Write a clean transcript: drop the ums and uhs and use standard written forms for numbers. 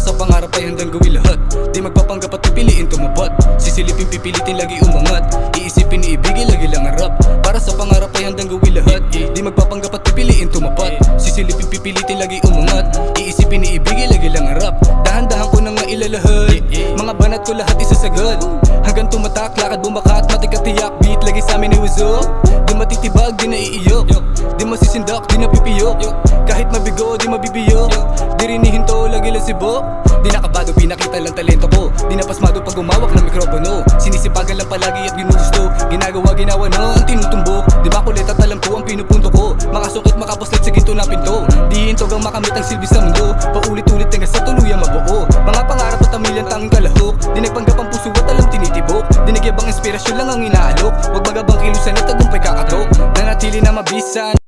sa pangarap ay handang gawin lahat. Di magpapanggap at pipiliin tumupad. Sisilipin pipilitin lagi umangat. Iisipin iibigin lagi lang harap. Para sa pangarap ay handang gawin lahat. Di magpapanggap at pipiliin tumupad. Sisilipin pipilitin lagi umangat. Iisipin iibigin lagi lang harap. Dahan-dahan ko nang mailalahat. Mga banat ko lahat isasagad. Hanggang tumatak, lakad bumakat, matikat tiyak. Beat lagi sa amin ay wazoo. Di matitibag, di naiiyok. Di masisindak, di napipiyok. Kahit mabigo, di mabibiyo. Di rinihinto, lagi lang sibok. Di nakabado, pinakita lang talento ko. Di napasmado pag umawak ng mikropono. Sinisipagan lang palagi at ginugusto. Ginagawa, ginawa no, ang tinutumbok. Di makulit at alam ko ang pinupunto ko. Makasukit, makapuslit sa ginto na pinto. Di hintog ang makamit ang silbi sa mundo. Paulit-ulit hanggang sa tuluyang mabuo. Mga pangarap at amilan tanging kalahok. Di nagpanggap ang puso at alam tinitibok. Di nagyabang inspirasyon lang ang inaalok. Huwag magabang kilusan at tagumpay kakatok. Nanatili na mabisan.